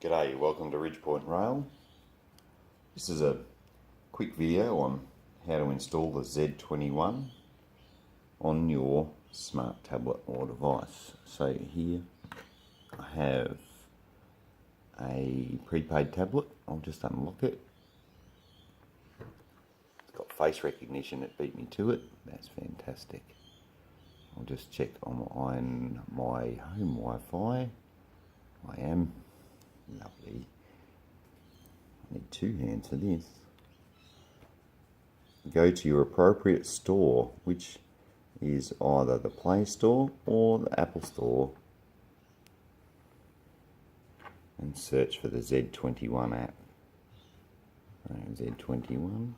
G'day, welcome to Ridgepointe Rail. This is a quick video on how to install the Z21 on your smart tablet or device. So here I have a prepaid tablet. I'll just unlock it. It's got face recognition, it beat me to it. That's fantastic. I'll just check on my home Wi-Fi. I am. Lovely. I need two hands for this. Go to your appropriate store, which is either the Play Store or the Apple Store, and search for the Z21 app. Z21.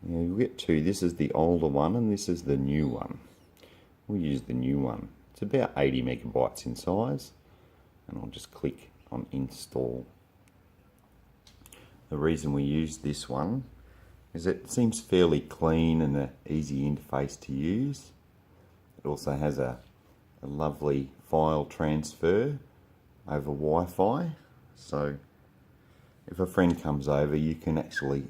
Now you'll get two. This is the older one and this is the new one. We'll use the new one. It's about 80 megabytes in size. And I'll just click on install. The reason we use this one is it seems fairly clean and an easy interface to use. It also has a lovely file transfer over Wi-Fi, so if a friend comes over you can actually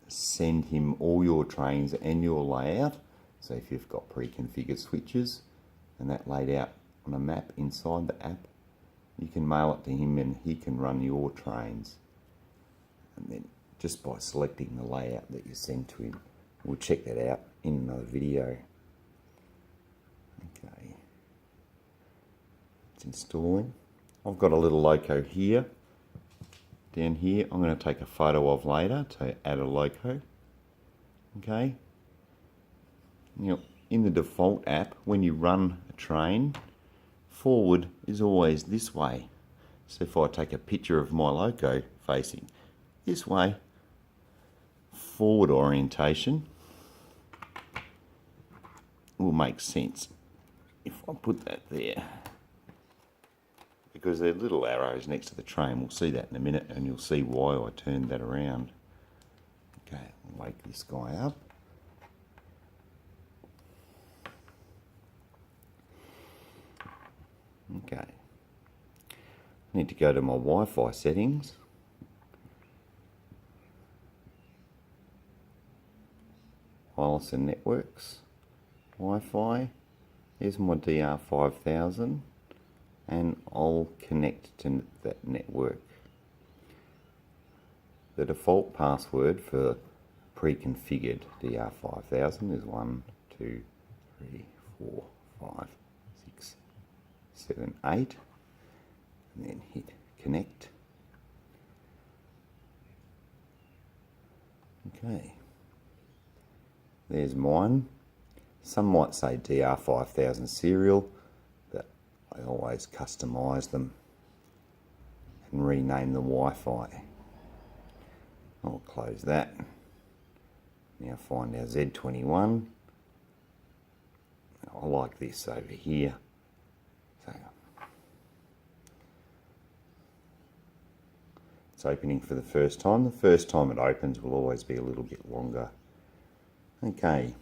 send him all your trains and your layout. So if you've got pre-configured switches and that laid out on a map inside the app, you can mail it to him and he can run your trains. And then just by selecting the layout that you send to him. We'll check that out in another video. Okay. It's installing. I've got a little Loco here. Down here I'm going to take a photo of later to add a Loco. Okay. Now, in the default app, when you run a train, forward is always this way. So if I take a picture of my Loco facing this way, forward orientation will make sense if I put that there, because they're little arrows next to the train. We'll see that in a minute and you'll see why I turned that around. Okay, I'll wake this guy up. Okay, I need to go to my Wi-Fi settings. Wireless and networks, Wi-Fi. There's my DR-5000 and I'll connect to that network. The default password for pre-configured DR-5000 is 1, 2, 3, 4, 5, 6, 7, 8, and then hit connect. Okay, there's mine. Some might say DR-5000 serial, but I always customize them and rename the Wi-Fi. I'll close that. Now find our Z21. I like this over here. It's opening for the first time. The first time it opens will always be a little bit longer. Okay.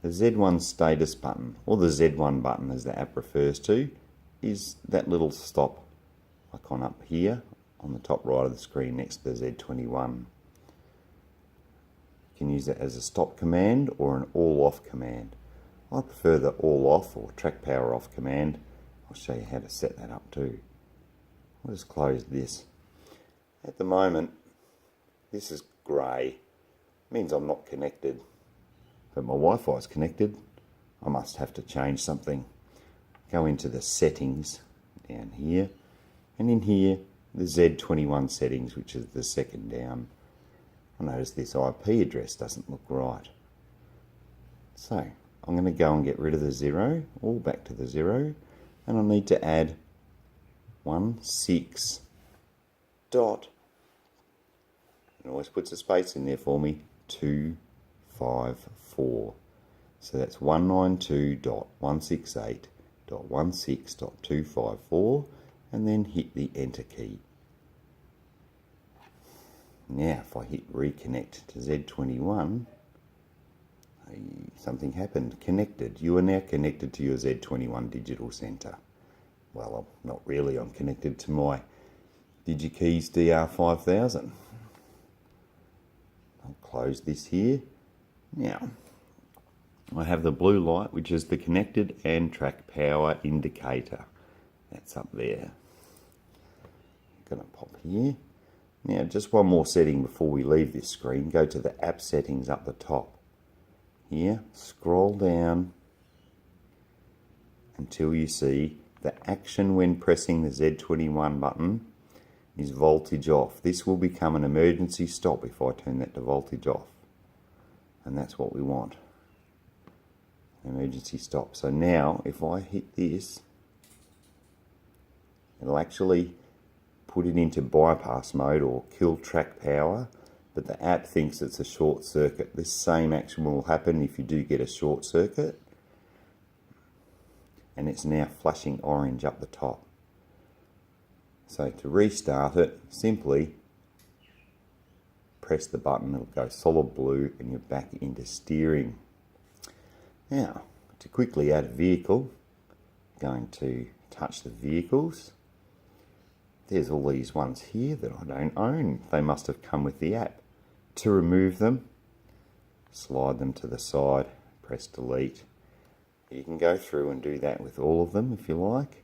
The Z1 status button, or the Z1 button as the app refers to, is that little stop icon up here on the top right of the screen next to the Z21. You can use it as a stop command or an all off command. I prefer the all off or track power off command. I'll show you how to set that up too. I'll just close this. At the moment, this is grey. It means I'm not connected. But my Wi-Fi is connected. I must have to change something. Go into the settings down here. And in here, the Z21 settings, which is the second down. I notice this IP address doesn't look right. So, I'm going to go and get rid of the 0, all back to the 0. And I need to add 16 dot, it always puts a space in there for me, 254. So that's 192.168.16.254, and then hit the enter key. Now if I hit reconnect to Z21, something happened. Connected. You are now connected to your Z21 digital center. well, not really, I'm connected to my Digikeijs DR-5000. I'll close this here. Now, I have the blue light, which is the connected and track power indicator. That's up there. I'm going to pop here. Now, just one more setting before we leave this screen. Go to the app settings up the top. Here, scroll down until you see the action when pressing the Z21 button is voltage off. This will become an emergency stop if I turn that to voltage off. And that's what we want. Emergency stop. So now, if I hit this, it'll actually put it into bypass mode or kill track power, but the app thinks it's a short circuit. This same action will happen if you do get a short circuit, and it's now flashing orange up the top. So to restart it, simply press the button, it'll go solid blue and you're back into steering. Now, to quickly add a vehicle, I'm going to touch the vehicles. There's all these ones here that I don't own. They must have come with the app. To remove them, slide them to the side, press delete. You can go through and do that with all of them if you like.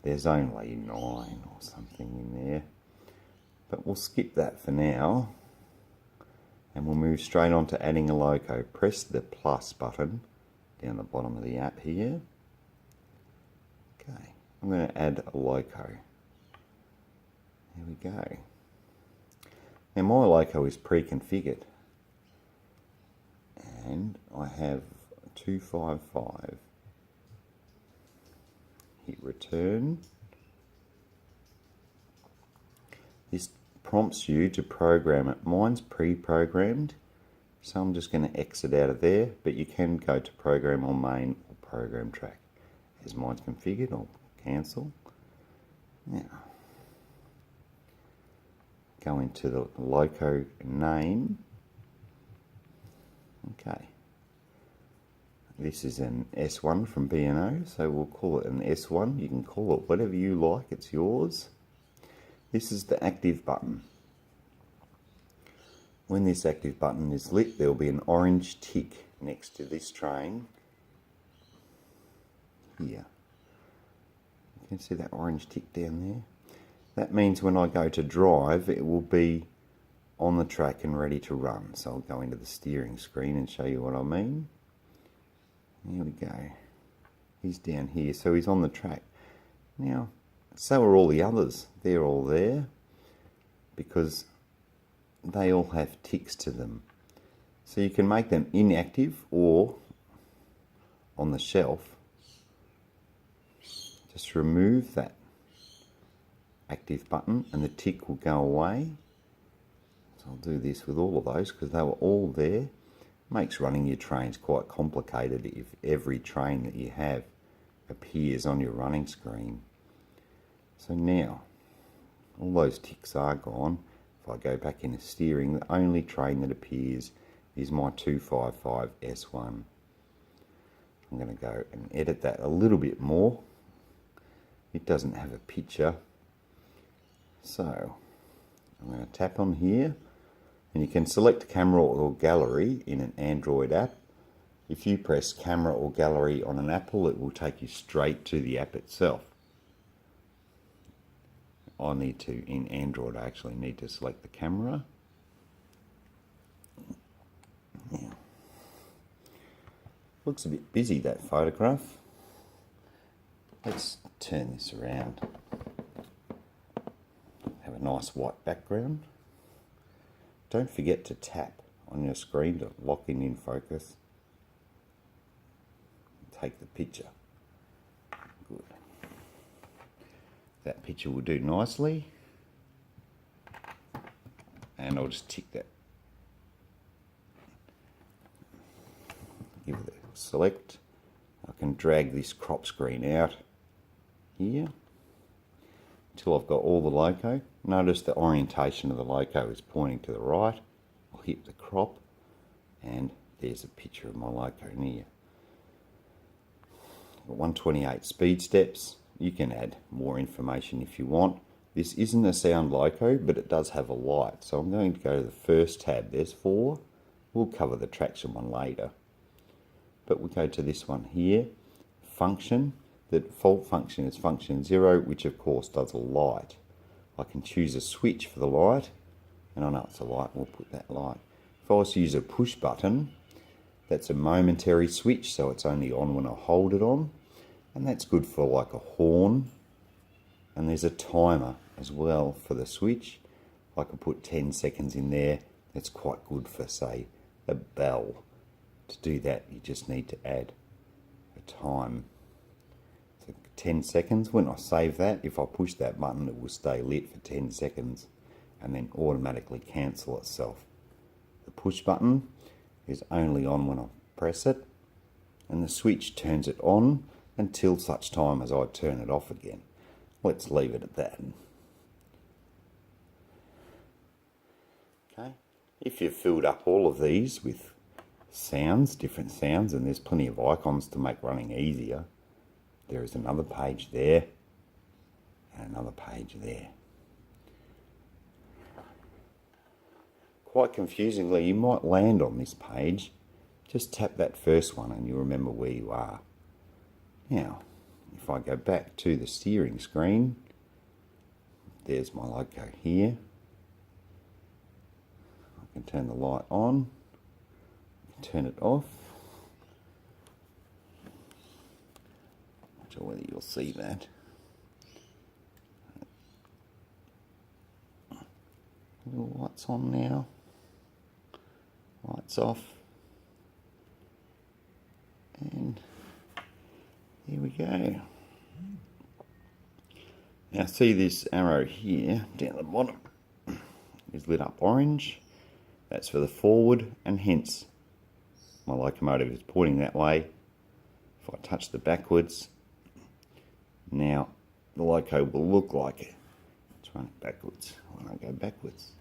There's only 9 or something in there, but we'll skip that for now and we'll move straight on to adding a Loco. Press the plus button down the bottom of the app here. Okay, I'm going to add a Loco. There we go. Now my Loco is pre-configured and I have 255. Hit return. This prompts you to program it. Mine's pre-programmed, so I'm just going to exit out of there, but you can go to program on main or program track. As mine's configured, I'll cancel. Now, go into the Loco name. Okay. This is an S1 from B&O, so we'll call it an S1. You can call it whatever you like, it's yours. This is the active button. When this active button is lit, there will be an orange tick next to this train here. You can see that orange tick down there. That means when I go to drive, it will be on the track and ready to run. So I'll go into the steering screen and show you what I mean. Here we go. He's down here, so he's on the track. Now, so are all the others. They're all there because they all have ticks to them. So you can make them inactive or on the shelf. Just remove that active button and the tick will go away. So I'll do this with all of those because they were all there. Makes running your trains quite complicated if every train that you have appears on your running screen. So now, all those ticks are gone. If I go back into steering, the only train that appears is my 255 S1. I'm going to go and edit that a little bit more. It doesn't have a picture. So, I'm going to tap on here. And you can select camera or gallery in an Android app. If you press camera or gallery on an Apple, it will take you straight to the app itself. In Android, I actually need to select the camera. Now, looks a bit busy, that photograph. Let's turn this around. Have a nice white background. Don't forget to tap on your screen to lock in focus. Take the picture. Good. That picture will do nicely. And I'll just tick that. Give it a select. I can drag this crop screen out here until I've got all the Loco. Notice the orientation of the Loco is pointing to the right. I'll hit the crop and there's a picture of my Loco near. 128 speed steps. You can add more information if you want. This isn't a sound loco, but it does have a light. So I'm going to go to the first tab. There's 4. We'll cover the traction one later. But we'll go to this one here. Function. The default function is function 0, which of course does a light. I can choose a switch for the light. And I know it's a light, we'll put that light. If I was to use a push button, that's a momentary switch, so it's only on when I hold it on. And that's good for like a horn. And there's a timer as well for the switch. I could put 10 seconds in there. It's quite good for, say, a bell. To do that, you just need to add a time. So 10 seconds. When I save that, if I push that button, it will stay lit for 10 seconds and then automatically cancel itself. The push button is only on when I press it, and the switch turns it on until such time as I turn it off again. Let's leave it at that. Okay. If you've filled up all of these with sounds, different sounds, and there's plenty of icons to make running easier, there is another page there and another page there. Quite confusingly, you might land on this page. Just tap that first one and you'll remember where you are. Now, if I go back to the steering screen, there's my loco here. I can turn the light on, turn it off. Not sure whether you'll see that. The light's on now. Lights off. And here we go. Now see this arrow here down the bottom is lit up orange. That's for the forward, and hence my locomotive is pointing that way. If I touch the backwards, now the loco will look like it. Let's run it backwards when I go backwards.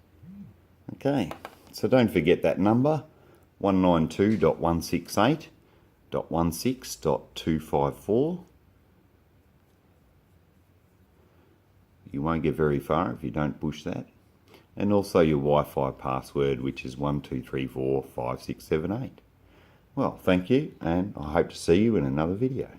Okay, so don't forget that number, 192.168.16.254. You won't get very far if you don't push that. And also your Wi-Fi password, which is 12345678. Well, thank you, and I hope to see you in another video.